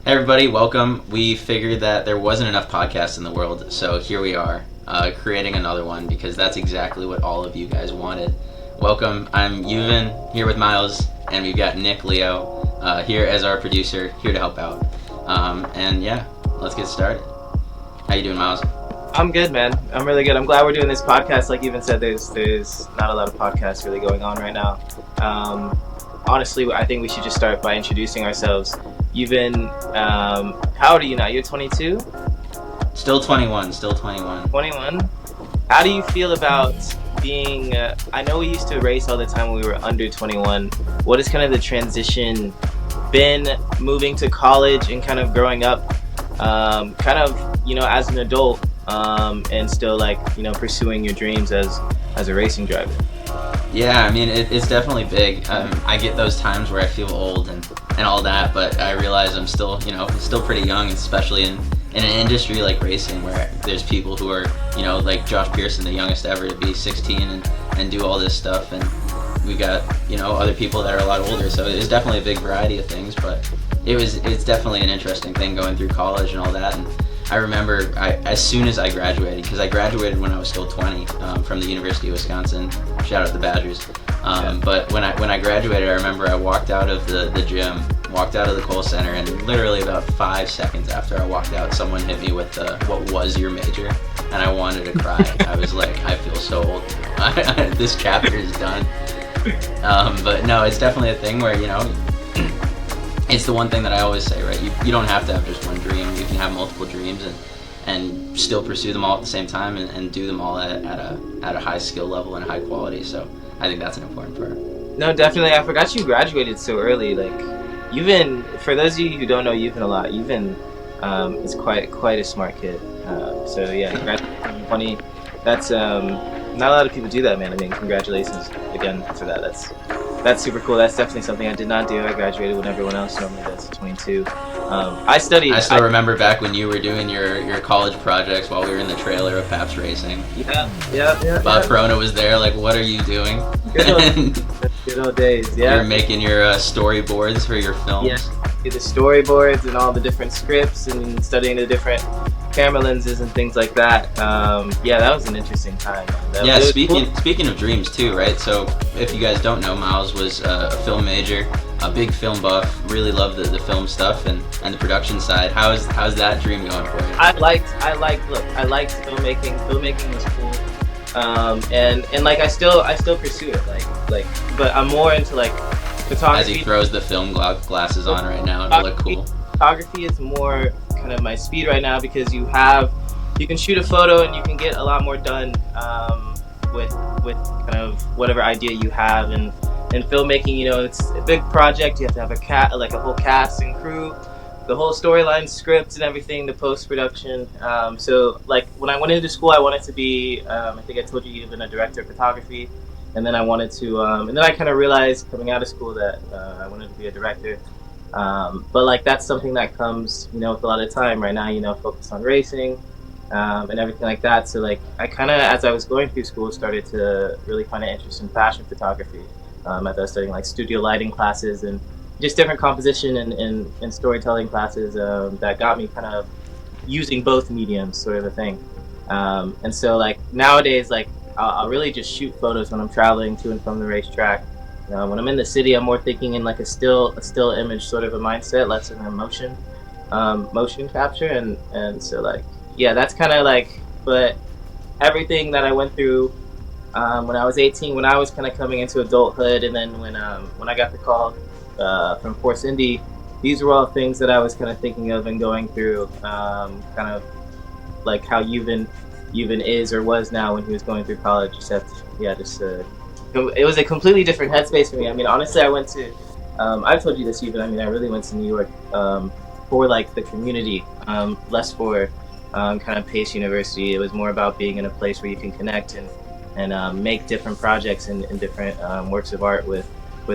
Hey everybody, welcome. We figured that there wasn't enough podcasts in the world, so here we are, creating another one because that's exactly what all of you guys wanted. Welcome, I'm Yuven, here with Myles, and we've got Nick Leo here as our producer, here to help out. And yeah, let's get started. How you doing, Myles? I'm good, man. I'm really good. I'm glad we're doing this podcast. Like Yuven said, there's not a lot of podcasts really going on right now. Honestly, I think we should just start by introducing ourselves. Yuven, how old are you now? You're 22? Still 21. 21? How do you feel about being, I know we used to race all the time when we were under 21. What has kind of the transition been moving to college and kind of growing up, as an adult, and still pursuing your dreams as a racing driver? Yeah, I mean, it's definitely big. I get those times where I feel old and all that, but I realize I'm still pretty young, especially in an industry like racing where there's people who are, like Josh Pearson, the youngest ever to be 16 and do all this stuff, and we got, other people that are a lot older, so it's definitely a big variety of things, but it's definitely an interesting thing going through college and all that. And I remember as soon as I graduated, because I graduated when I was still 20 from the University of Wisconsin. Shout out the Badgers. But when I graduated, I remember I walked out of the gym, walked out of the Kohl Center, and literally about 5 seconds after I walked out, someone hit me with "What was your major?" And I wanted to cry. I was like, I feel so old. This chapter is done. But no, it's definitely a thing where it's the one thing that I always say, right? You don't have to have just one dream. You can have multiple dreams and still pursue them all at the same time and do them all at a high skill level and high quality. So I think that's an important part. No, definitely. I forgot you graduated so early. Like, Yuven, for those of you who don't know Yuven a lot, Yuven is quite a smart kid. So yeah, he graduated at 20. That's not a lot of people do that, man. I mean, congratulations again for that. That's super cool. That's definitely something I did not do. I graduated when everyone else normally does, 22. I still remember back when you were doing your college projects while we were in the trailer of Paps Racing. Yeah. Bob Corona was there, like, what are you doing? Good old days, yeah. You're making your storyboards for your films. Yeah, the storyboards and all the different scripts and studying the different camera lenses and things like that. Yeah, that was an interesting time. Speaking of dreams too, right? So if you guys don't know, Myles was a film major, a big film buff, really loved the film stuff and the production side. How's that dream going for you? I liked filmmaking. Filmmaking was cool. And like I still pursue it, but I'm more into like photography. As he throws the film glasses on right now to look cool. Photography is more kind of my speed right now because you can shoot a photo and you can get a lot more done with kind of whatever idea you have. And in filmmaking, it's a big project. You have to have a whole cast and crew, the whole storyline, script, and everything, the post-production. So like when I went into school, I wanted to be, I think I told you, even a director of photography. And then I wanted to, and then I kind of realized coming out of school that I wanted to be a director. But like that's something that comes, with a lot of time right now, focused on racing and everything like that. So like I kind of, as I was going through school, started to really find an interest in fashion photography. As I was studying like studio lighting classes and just different composition and storytelling classes that got me kind of using both mediums, sort of a thing. And so like nowadays, like I'll really just shoot photos when I'm traveling to and from the racetrack. When I'm in the city, I'm more thinking in like a still image sort of a mindset, less of a motion capture, and so like yeah, that's kind of like. But everything that I went through when I was 18, when I was kind of coming into adulthood, and then when I got the call from Force Indy, these were all things that I was kind of thinking of and going through, kind of like how Yuven is or was now when he was going through college. It was a completely different headspace for me. I mean, honestly, I went to, I've told you this, Yuven, I mean, I really went to New York for like the community, less for kind of Pace University. It was more about being in a place where you can connect and make different projects and different works of art with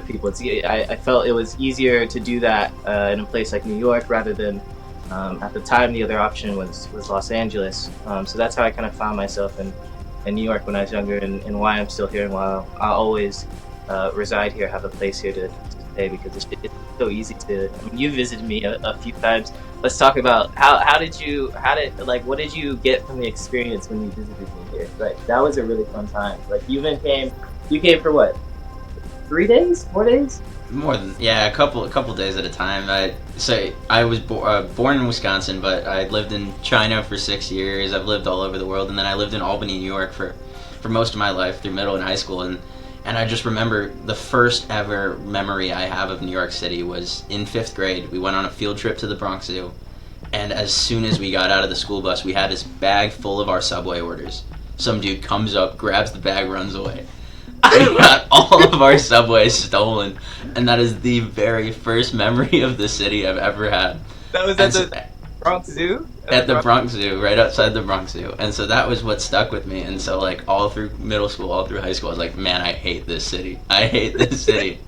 people. I felt it was easier to do that in a place like New York rather than at the time the other option was Los Angeles. So that's how I kind of found myself in New York when I was younger, and why I'm still here and why I'll always reside here, have a place here to stay, because so easy to. I mean, you visited me a few times. Let's talk about what did you get from the experience when you visited me here? Like that was a really fun time. Like you came for what? 3 days, 4 days? More than, yeah, a couple days at a time. I was born in Wisconsin, but I lived in China for 6 years. I've lived all over the world, and then I lived in Albany, New York for most of my life through middle and high school. And I just remember the first ever memory I have of New York City was in 5th grade. We went on a field trip to the Bronx Zoo, and as soon as we got out of the school bus, we had this bag full of our Subway orders. Some dude comes up, grabs the bag, runs away. We got all of our Subways stolen, and that is the very first memory of the city I've ever had. That was at the Bronx Zoo? At the Bronx Zoo, right outside the Bronx Zoo. And so that was what stuck with me. And so, like, all through middle school, all through high school, I was like, man, I hate this city. I hate this city.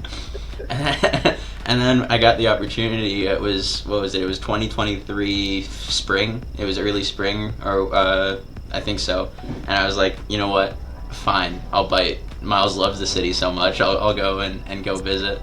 And then I got the opportunity. It was, what was it? It was 2023 spring. It was early spring, or I think so. And I was like, you know what? Fine, I'll bite. Myles loves the city so much. I'll go and go visit.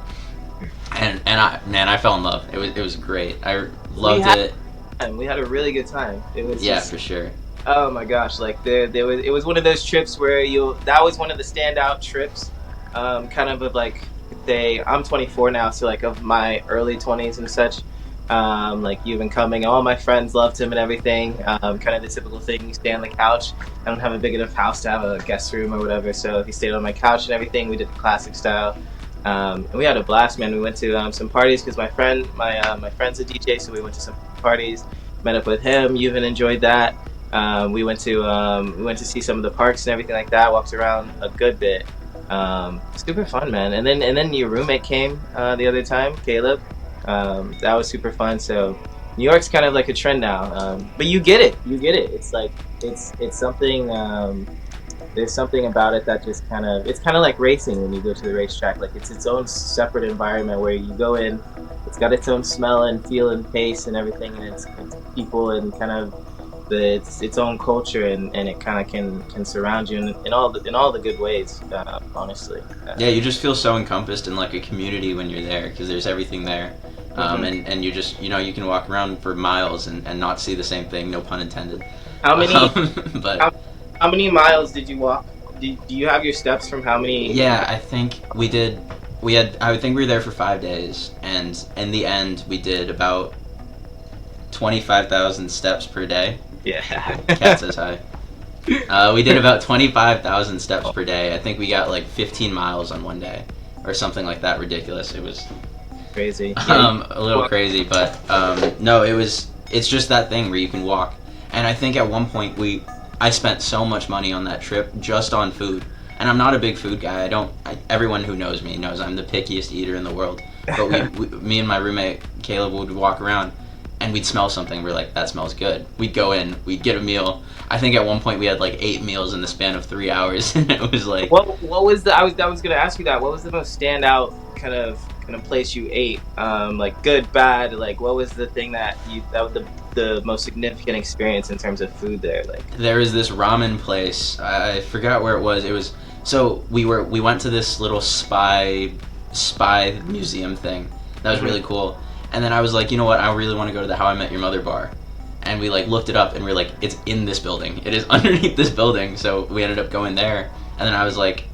And I fell in love. It was great. I loved it. And we had a really good time. It was for sure. Oh my gosh, like it was one of those trips where that was one of the standout trips, kind of like I'm 24 now, so like of my early 20s and such. Like Yuven coming, all my friends loved him and everything. Kind of the typical thing, you stay on the couch. I don't have a big enough house to have a guest room or whatever, so he stayed on my couch and everything. We did the classic style. And we had a blast, man. We went to some parties because my friend's a DJ, so we went to some parties. Met up with him. Yuven enjoyed that. We went to see some of the parks and everything like that. Walked around a good bit. Super fun, man. And then your roommate came the other time, Caleb. That was super fun. So New York's kind of like a trend now. But you get it. It's like it's something. There's something about it that just it's kind of like racing when you go to the racetrack. Like it's its own separate environment where you go in. It's got its own smell and feel and pace and everything, and it's people and kind of its own culture, and it kind of can surround you in all the good ways. Honestly. Yeah, you just feel so encompassed in like a community when you're there because there's everything there. And you just, you can walk around for miles and not see the same thing, no pun intended. How many miles did you walk? Do you have your steps from how many? Yeah, I think we did. I think we were there for 5 days, and in the end, we did about 25,000 steps per day. Yeah. Cat says hi. We did about 25,000 steps per day. I think we got like 15 miles on one day, or something like that. Ridiculous. It was crazy. A little crazy, but no, it's just that thing where you can walk. And I think at one point I spent so much money on that trip just on food. And I'm not a big food guy. Everyone who knows me knows I'm the pickiest eater in the world. But me and my roommate Caleb would walk around and we'd smell something. We're like, that smells good. We'd go in, we'd get a meal. I think at one point we had like 8 meals in the span of 3 hours, and it was like. What was I was gonna ask you that. What was the most standout kind of place you ate? Like good, bad. Like what was the thing that was the most significant experience in terms of food there? Like there was this ramen place. I forgot where it was. It was so we went to this little spy museum thing. That was really cool. And then I was like, you know what? I really want to go to the How I Met Your Mother bar. And we like looked it up and we're like, it's in this building. It is underneath this building. So we ended up going there. And then I was like,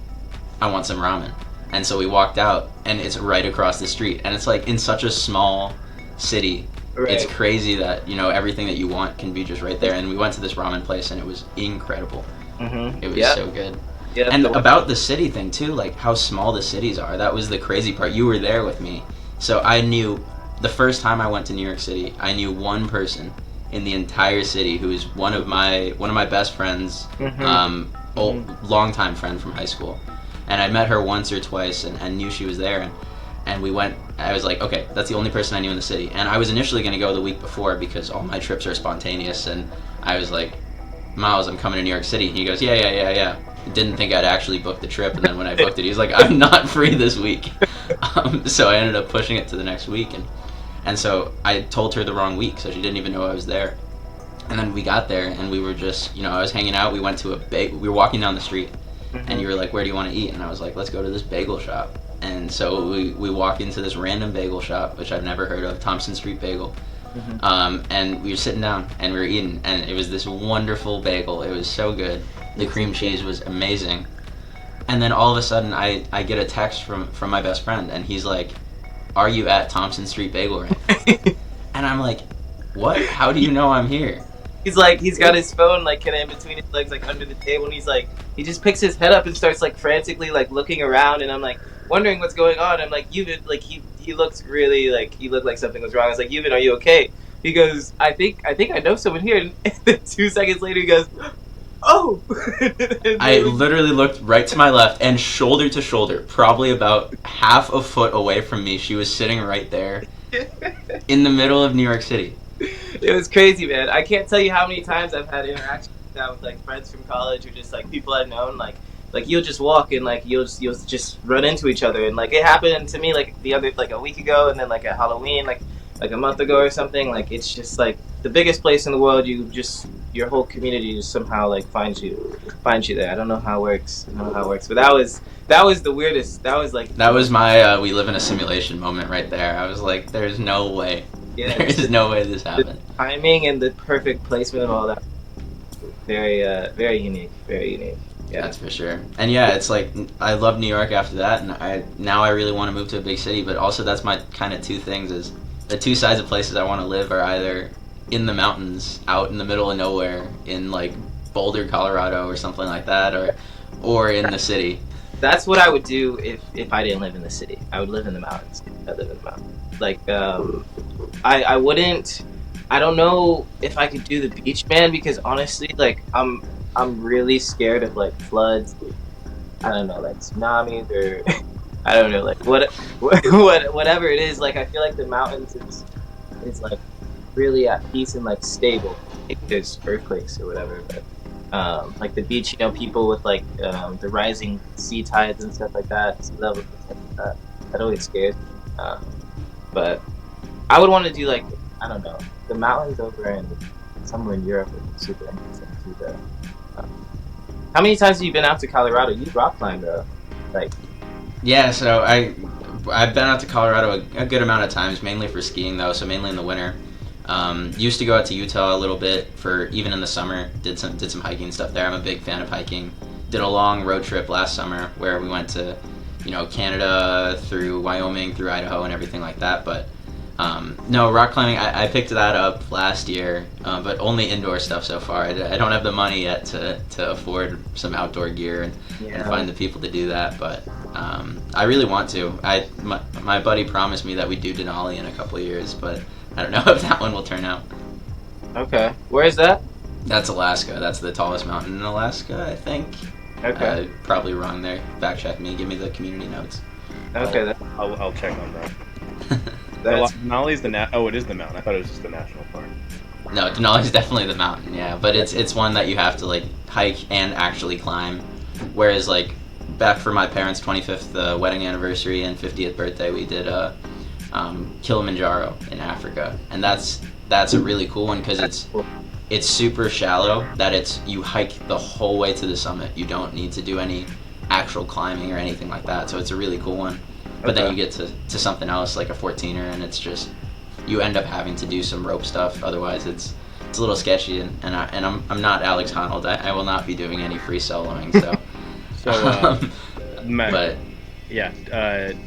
I want some ramen. And so we walked out and it's right across the street. And it's like in such a small city. Right. It's crazy that, everything that you want can be just right there. And we went to this ramen place and it was incredible. Mm-hmm. It was so good. Yeah, and about the city thing too, like how small the cities are. That was the crazy part. You were there with me. So I knew the first time I went to New York City, I knew one person in the entire city who was one of my best friends, longtime friend from high school. And I met her once or twice and knew she was there. And we went, I was like, okay, that's the only person I knew in the city. And I was initially going to go the week before because all my trips are spontaneous. And I was like, Myles, I'm coming to New York City. And he goes, yeah. Didn't think I'd actually book the trip. And then when I booked it, he's like, I'm not free this week. So I ended up pushing it to the next week. And so I told her the wrong week, so she didn't even know I was there. And then we got there, and we were just, I was hanging out. We went to we were walking down the street, and you were like, where do you want to eat? And I was like, let's go to this bagel shop. And so we walk into this random bagel shop, which I've never heard of, Thompson Street Bagel. And we were sitting down and we were eating, and it was this wonderful bagel. It was so good. The cream cheese was amazing. And then all of a sudden I get a text from my best friend, and he's like, "Are you at Thompson Street Bagel right now?" And I'm like, "What? How do you know I'm here?" He's like, he's got his phone like kind of in between his legs, like under the table, and he's like, he just picks his head up and starts like frantically like looking around, and I'm like wondering what's going on. I'm like, Yuven, like he looks really like he looked like something was wrong. I was like, Yuven, are you okay? He goes, I think I know someone here. And then 2 seconds later, he goes, oh. I literally looked right to my left, and shoulder to shoulder, probably about half a foot away from me, she was sitting right there in the middle of New York City. It was crazy, man. I can't tell you how many times I've had interactions like that with like friends from college or just like people I've known. Like you'll just walk and like you'll just run into each other, and like it happened to me like the other like a week ago, and then like at Halloween like a month ago or something. Like it's just like the biggest place in the world. You just your whole community just somehow like finds you there. I don't know how it works. But that was the weirdest. That was my we live in a simulation moment right there. I was like, there's no way. Yeah, there's no way this happened. The timing and the perfect placement of all that. Very unique. Yeah, that's for sure. And yeah, it's like I love New York after that, and I really want to move to a big city. But also that's my kind of two things is the two sides of places I want to live are either in the mountains, out in the middle of nowhere, in like Boulder, Colorado, or something like that, or in the city. That's what I would do if I didn't live in the city. I would live in the mountains. I live in the mountains. Like I wouldn't. I don't know if I could do the beach, man, because honestly, like I'm really scared of like floods. I don't know, like tsunamis or I don't know, like whatever it is. Like I feel like the mountains is like really at peace and like stable. Maybe there's earthquakes or whatever, but like the beach, you know, people with like the rising sea tides and stuff like that, sea levels and stuff like that. That always scares me. But I would want to do like I don't know, the mountains over in somewhere in Europe would be super interesting too. Though. How many times have you been out to Colorado? You rock climbed though, like. Yeah, so I've been out to Colorado a good amount of times, mainly for skiing though, so mainly in the winter. Used to go out to Utah a little bit for even in the summer. Did some hiking stuff there. I'm a big fan of hiking. Did a long road trip last summer where we went to, Canada through Wyoming, through Idaho, and everything like that. But no, rock climbing. I picked that up last year, but only indoor stuff so far. I don't have the money yet to afford some outdoor gear and find the people to do that. But I really want to. My buddy promised me that we'd do Denali in a couple of years, but I don't know if that one will turn out. Okay. Where is that? That's Alaska. That's the tallest mountain in Alaska, I think. Okay. Probably wrong there. Fact check me. Give me the community notes. Okay. I'll check on that. Denali's it is the mountain. I thought it was just the national park. No, Denali's definitely the mountain, yeah. But it's one that you have to like hike and actually climb. Whereas like back for my parents' 25th wedding anniversary and 50th birthday, we did Kilimanjaro in Africa, and that's a really cool one because it's super shallow. That you hike the whole way to the summit. You don't need to do any actual climbing or anything like that. So it's a really cool one. But then you get to something else like a 14er, and it's just you end up having to do some rope stuff. Otherwise, it's a little sketchy. And I'm not Alex Honnold. I will not be doing any free soloing. So, but. Yeah,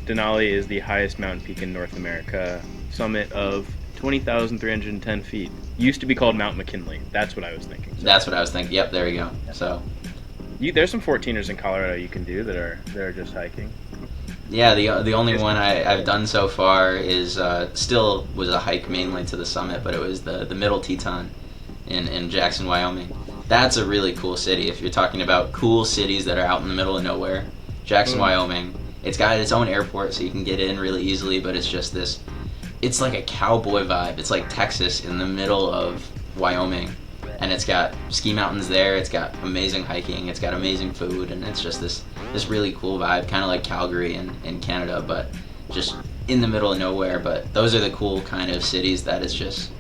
Denali is the highest mountain peak in North America, summit of 20,310 feet. Used to be called Mount McKinley. That's what I was thinking. So. That's what I was thinking. Yep, there we go. So, there's some 14ers in Colorado you can do that are just hiking. Yeah, the only one I've done so far is still was a hike mainly to the summit, but it was the Middle Teton in Jackson, Wyoming. That's a really cool city. If you're talking about cool cities that are out in the middle of nowhere, Jackson, Wyoming. It's got its own airport, so you can get in really easily, but it's just it's like a cowboy vibe. It's like Texas in the middle of Wyoming, and it's got ski mountains there, it's got amazing hiking, it's got amazing food, and it's just this really cool vibe, kind of like Calgary in Canada, but just in the middle of nowhere. But those are the cool kind of cities that it's just,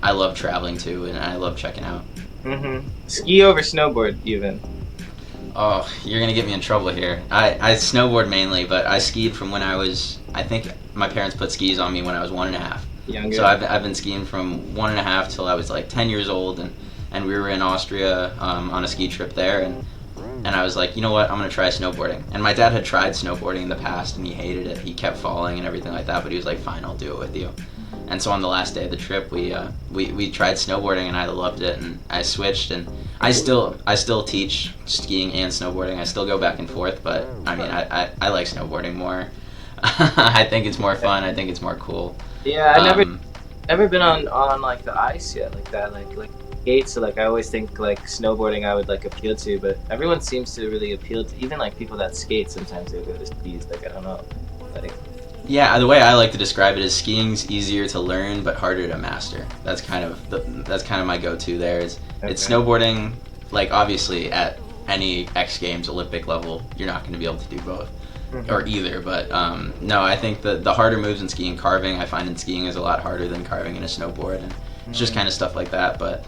I love traveling to, and I love checking out. Ski over snowboard, even. Oh, you're gonna get me in trouble here. I snowboard mainly, but I skied from when I think my parents put skis on me when I was 1.5. Younger. So I've been skiing from 1.5 till I was like 10 years old, and we were in Austria on a ski trip there, and I was like, you know what, I'm gonna try snowboarding. And my dad had tried snowboarding in the past, and he hated it. He kept falling and everything like that, but he was like, fine, I'll do it with you. And so on the last day of the trip, we tried snowboarding, and I loved it, and I switched, and I still teach skiing and snowboarding. I still go back and forth, but I mean, I like snowboarding more. I think it's more fun. I think it's more cool. Yeah, I never been on like the ice yet, like that, like skates. So like I always think like snowboarding I would like appeal to, but everyone seems to really appeal to, even like people that skate. Sometimes they go to skis. Like I don't know, like. Yeah, the way I like to describe it is skiing's easier to learn but harder to master. That's kind of my go-to there. It's snowboarding, like obviously at any X Games Olympic level, you're not going to be able to do both or either. But no, I think the harder moves in skiing, carving, I find in skiing is a lot harder than carving in a snowboard, and it's just kind of stuff like that. But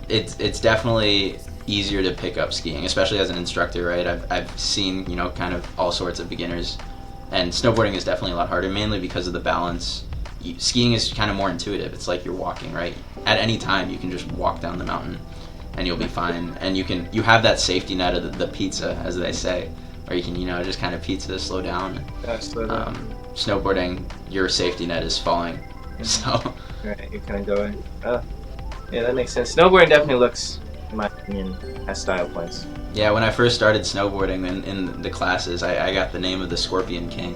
it's definitely easier to pick up skiing, especially as an instructor, right? I've seen kind of all sorts of beginners. And snowboarding is definitely a lot harder, mainly because of the balance. Skiing is kind of more intuitive. It's like you're walking, right? At any time, you can just walk down the mountain, and you'll be fine. And you have that safety net of the pizza, as they say, or you can just kind of pizza, slow down. Slow down. Snowboarding, your safety net is falling, so. Right, you're kind of going. Oh, yeah, that makes sense. Snowboarding definitely looks, in my opinion, has style points. Yeah, when I first started snowboarding in the classes, I got the name of the Scorpion King.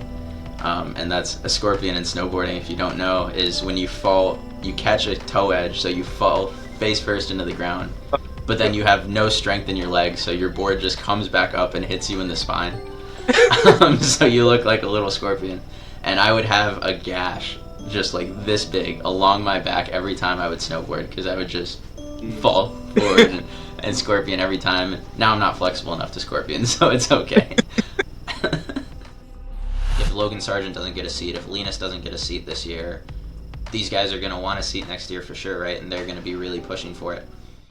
And that's a scorpion in snowboarding, if you don't know, is when you fall, you catch a toe edge, so you fall face first into the ground. But then you have no strength in your legs, so your board just comes back up and hits you in the spine. So you look like a little scorpion. And I would have a gash just like this big along my back every time I would snowboard, because I would just fall forward and scorpion every time. Now I'm not flexible enough to scorpion, so it's okay. If Logan Sargent doesn't get a seat, if Linus doesn't get a seat this year, these guys are going to want a seat next year for sure, right? And they're going to be really pushing for it.